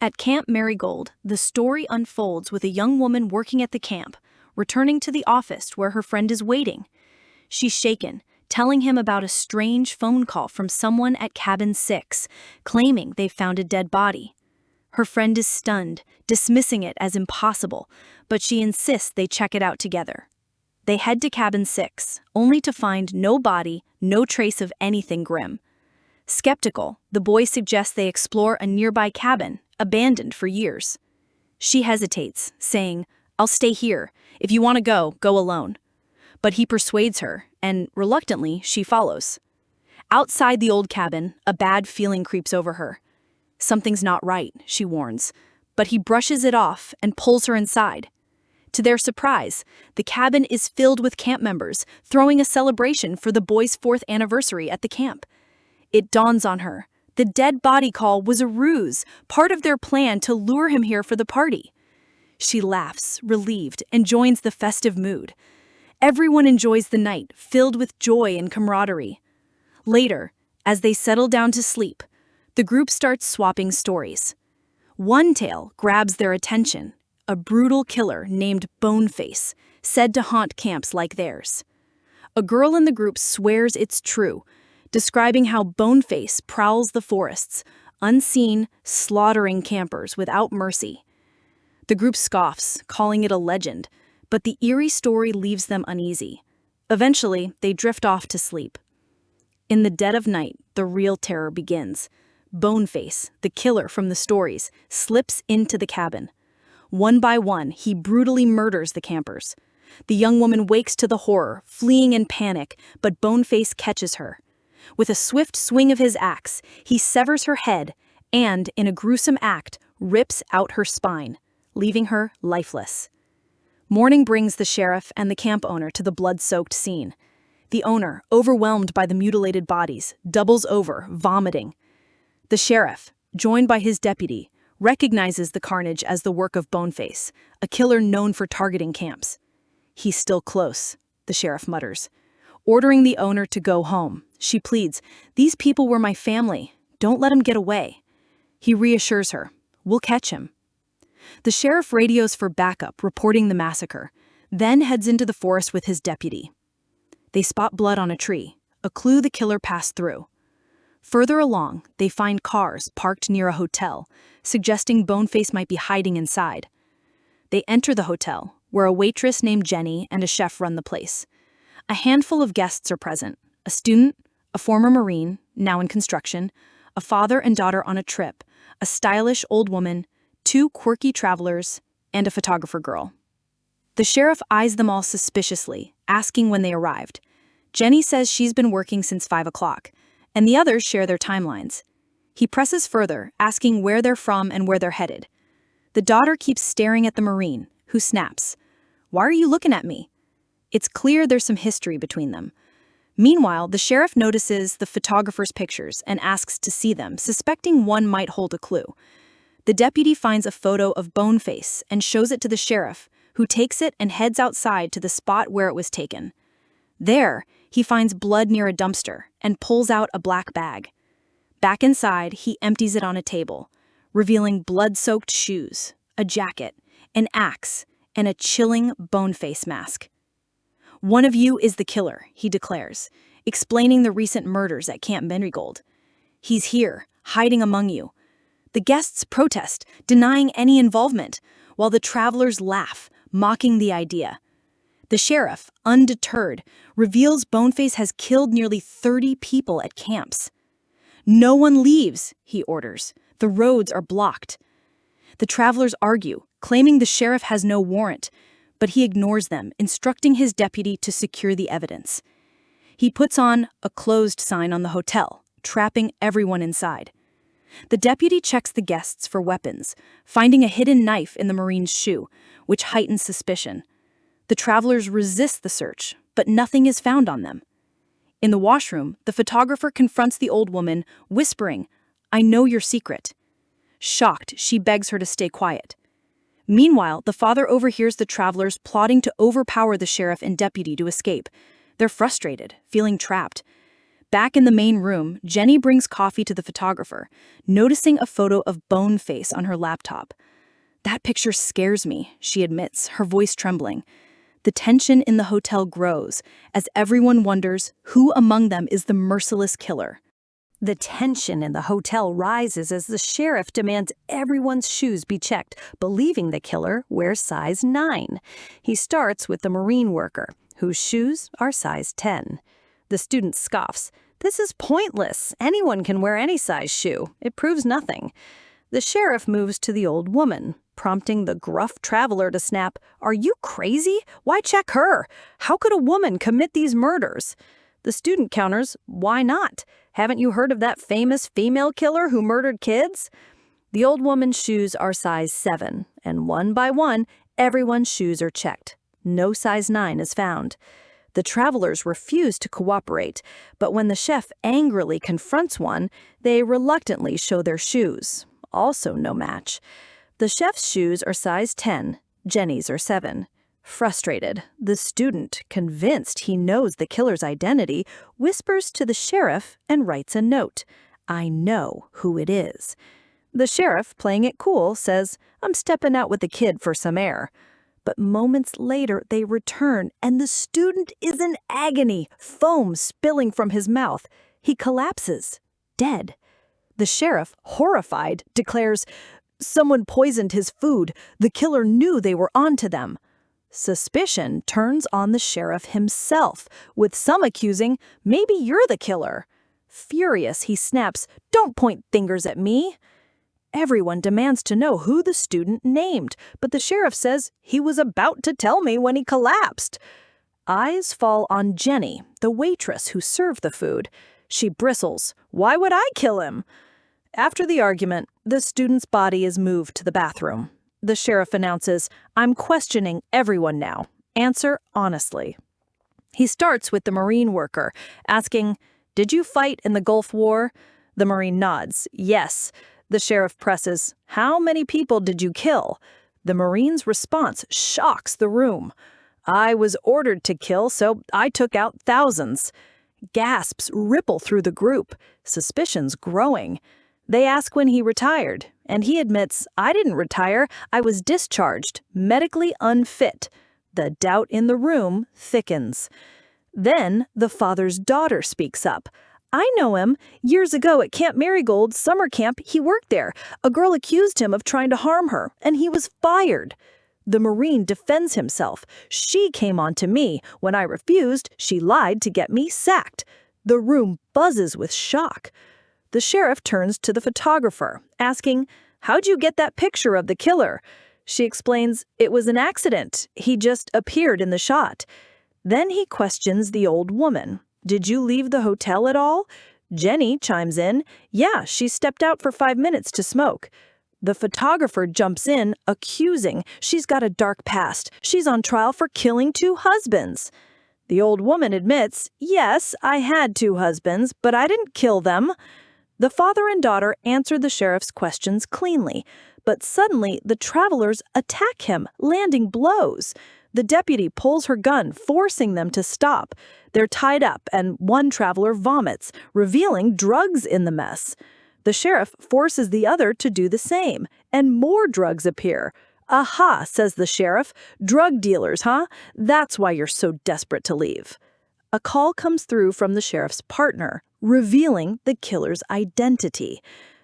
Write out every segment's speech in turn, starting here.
At Camp Marigold, the story unfolds with a young woman working at the camp, returning to the office where her friend is waiting. She's shaken, telling him about a strange phone call from someone at Cabin 6, claiming they've found a dead body. Her friend is stunned, dismissing it as impossible, but she insists they check it out together. They head to Cabin 6, only to find no body, no trace of anything grim. Skeptical, the boy suggests they explore a nearby cabin, abandoned for years. She hesitates, saying, "I'll stay here. If you want to go alone." But he persuades her, and reluctantly, she follows. Outside the old cabin, a bad feeling creeps over her. Something's not right, she warns, but he brushes it off and pulls her inside. To their surprise, the cabin is filled with camp members, throwing a celebration for the boys' 4th anniversary at the camp. It dawns on her. The dead body call was a ruse, part of their plan to lure him here for the party. She laughs, relieved, and joins the festive mood. Everyone enjoys the night, filled with joy and camaraderie. Later, as they settle down to sleep, the group starts swapping stories. One tale grabs their attention, a brutal killer named Boneface, said to haunt camps like theirs. A girl in the group swears it's true, describing how Boneface prowls the forests, unseen, slaughtering campers without mercy. The group scoffs, calling it a legend, but the eerie story leaves them uneasy. Eventually, they drift off to sleep. In the dead of night, the real terror begins. Boneface, the killer from the stories, slips into the cabin. One by one, he brutally murders the campers. The young woman wakes to the horror, fleeing in panic, but Boneface catches her. With a swift swing of his axe, he severs her head and, in a gruesome act, rips out her spine, leaving her lifeless. Morning brings the sheriff and the camp owner to the blood-soaked scene. The owner, overwhelmed by the mutilated bodies, doubles over, vomiting. The sheriff, joined by his deputy, recognizes the carnage as the work of Boneface, a killer known for targeting camps. "He's still close," the sheriff mutters. Ordering the owner to go home, she pleads, "These people were my family. Don't let him get away." He reassures her, "We'll catch him." The sheriff radios for backup, reporting the massacre, then heads into the forest with his deputy. They spot blood on a tree, a clue the killer passed through. Further along, they find cars parked near a hotel, suggesting Boneface might be hiding inside. They enter the hotel, where a waitress named Jenny and a chef run the place. A handful of guests are present: a student, a former Marine, now in construction, a father and daughter on a trip, a stylish old woman, 2 quirky travelers, and a photographer girl. The sheriff eyes them all suspiciously, asking when they arrived. Jenny says she's been working since 5 o'clock, and the others share their timelines. He presses further, asking where they're from and where they're headed. The daughter keeps staring at the Marine, who snaps, "Why are you looking at me?" It's clear there's some history between them. Meanwhile, the sheriff notices the photographer's pictures and asks to see them, suspecting one might hold a clue. The deputy finds a photo of Boneface and shows it to the sheriff, who takes it and heads outside to the spot where it was taken. There, he finds blood near a dumpster and pulls out a black bag. Back inside, he empties it on a table, revealing blood-soaked shoes, a jacket, an axe, and a chilling Boneface mask. "One of you is the killer," he declares, explaining the recent murders at Camp Marigold. "He's here, hiding among you." The guests protest, denying any involvement, while the travelers laugh, mocking the idea. The sheriff, undeterred, reveals Boneface has killed nearly 30 people at camps. "No one leaves," he orders. "The roads are blocked." The travelers argue, claiming the sheriff has no warrant, but he ignores them, instructing his deputy to secure the evidence. He puts on a closed sign on the hotel, trapping everyone inside. The deputy checks the guests for weapons, finding a hidden knife in the Marine's shoe, which heightens suspicion. The travelers resist the search, but nothing is found on them. In the washroom, the photographer confronts the old woman, whispering, "I know your secret." Shocked, she begs her to stay quiet. Meanwhile, the father overhears the travelers plotting to overpower the sheriff and deputy to escape. They're frustrated, feeling trapped. Back in the main room, Jenny brings coffee to the photographer, noticing a photo of Boneface on her laptop. "That picture scares me," she admits, her voice trembling. The tension in the hotel grows as everyone wonders who among them is the merciless killer. The tension in the hotel rises as the sheriff demands everyone's shoes be checked, believing the killer wears size 9. He starts with the marine worker, whose shoes are size 10. The student scoffs. "This is pointless. Anyone can wear any size shoe. It proves nothing." The sheriff moves to the old woman, prompting the gruff traveler to snap, "Are you crazy? Why check her? How could a woman commit these murders?" The student counters, "Why not? Haven't you heard of that famous female killer who murdered kids?" The old woman's shoes are size 7, and one by one, everyone's shoes are checked. No size 9 is found. The travelers refuse to cooperate, but when the chef angrily confronts one, they reluctantly show their shoes. Also no match. The chef's shoes are size 10, Jenny's are 7. Frustrated, the student, convinced he knows the killer's identity, whispers to the sheriff and writes a note. "I know who it is." The sheriff, playing it cool, says, "I'm stepping out with the kid for some air." But moments later, they return, and the student is in agony, foam spilling from his mouth. He collapses, dead. The sheriff, horrified, declares, "Someone poisoned his food. The killer knew they were onto them." Suspicion turns on the sheriff himself, with some accusing, "Maybe you're the killer." Furious, he snaps, "Don't point fingers at me." Everyone demands to know who the student named, but the sheriff says he was about to tell me when he collapsed. Eyes fall on Jenny, the waitress who served the food. She bristles, "Why would I kill him?" After the argument, the student's body is moved to the bathroom. The sheriff announces, "I'm questioning everyone now. Answer honestly." He starts with the Marine worker, asking, "Did you fight in the Gulf War?" The Marine nods, "Yes." The sheriff presses, "How many people did you kill?" The Marine's response shocks the room. "I was ordered to kill, so I took out thousands." Gasps ripple through the group, suspicions growing. They ask when he retired, and he admits, "I didn't retire, I was discharged, medically unfit." The doubt in the room thickens. Then the father's daughter speaks up. "I know him. Years ago at Camp Marigold summer camp, he worked there. A girl accused him of trying to harm her, and he was fired." The Marine defends himself. "She came on to me. When I refused, she lied to get me sacked." The room buzzes with shock. The sheriff turns to the photographer, asking, "How'd you get that picture of the killer?" She explains, "It was an accident. He just appeared in the shot." Then he questions the old woman. "Did you leave the hotel at all?" Jenny chimes in, "Yeah, she stepped out for 5 minutes to smoke." The photographer jumps in, accusing, "She's got a dark past. She's on trial for killing 2 husbands." The old woman admits, "Yes, I had 2 husbands, but I didn't kill them." The father and daughter answer the sheriff's questions cleanly, but suddenly the travelers attack him, landing blows. The deputy pulls her gun, forcing them to stop. They're tied up, and one traveler vomits, revealing drugs in the mess. The sheriff forces the other to do the same, and more drugs appear. "Aha," says the sheriff, "drug dealers, huh? That's why you're so desperate to leave." A call comes through from the sheriff's partner, revealing the killer's identity.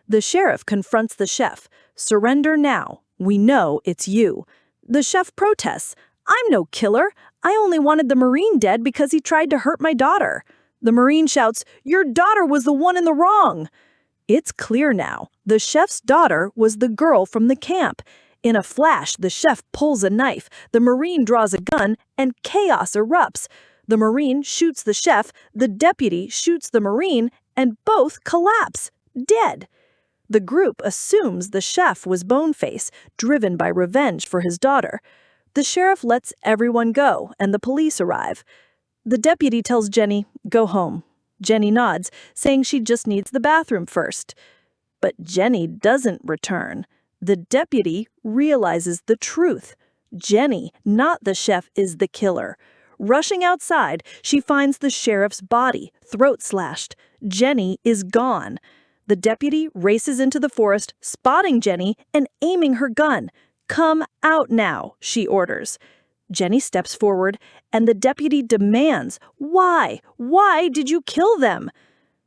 The sheriff confronts the chef. "Surrender now. We know it's you." The chef protests, "I'm no killer. I only wanted the Marine dead because he tried to hurt my daughter." The Marine shouts, "Your daughter was the one in the wrong." It's clear now. The chef's daughter was the girl from the camp. In a flash, the chef pulls a knife, the Marine draws a gun, and chaos erupts. The Marine shoots the chef, the deputy shoots the Marine, and both collapse, dead. The group assumes the chef was Boneface, driven by revenge for his daughter. The sheriff lets everyone go, and the police arrive. The deputy tells Jenny, "Go home." Jenny nods, saying she just needs the bathroom first. But Jenny doesn't return. The deputy realizes the truth. Jenny, not the chef, is the killer. Rushing outside, she finds the sheriff's body, throat slashed. Jenny is gone. The deputy races into the forest, spotting Jenny and aiming her gun. "Come out now," she orders. Jenny steps forward, and the deputy demands, "Why? Why did you kill them?"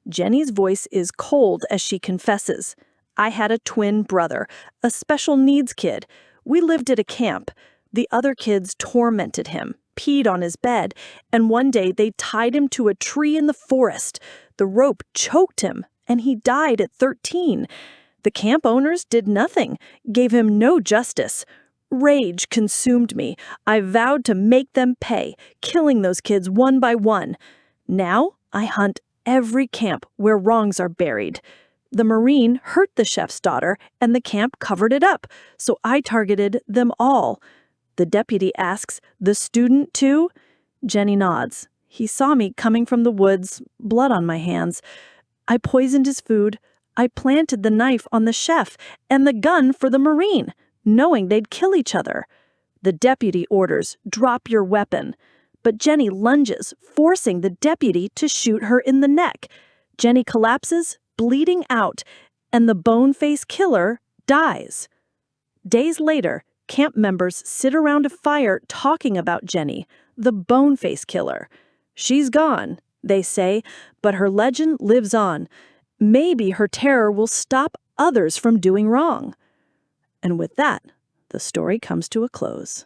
Jenny's voice is cold as she confesses, "I had a twin brother, a special needs kid. We lived at a camp. The other kids tormented him, peed on his bed, and one day they tied him to a tree in the forest. The rope choked him, and he died at 13. The camp owners did nothing, gave him no justice. Rage consumed me. I vowed to make them pay, killing those kids one by one. Now I hunt every camp where wrongs are buried. The Marine hurt the chef's daughter, and the camp covered it up, so I targeted them all." The deputy asks, "The student too?" Jenny nods. "He saw me coming from the woods, blood on my hands. I poisoned his food. I planted the knife on the chef and the gun for the Marine, knowing they'd kill each other." The deputy orders, "Drop your weapon." But Jenny lunges, forcing the deputy to shoot her in the neck. Jenny collapses, bleeding out, and the bone-faced killer dies. Days later, camp members sit around a fire talking about Jenny, the bone-faced killer. "She's gone," they say, "but her legend lives on. Maybe her terror will stop others from doing wrong." And with that, the story comes to a close.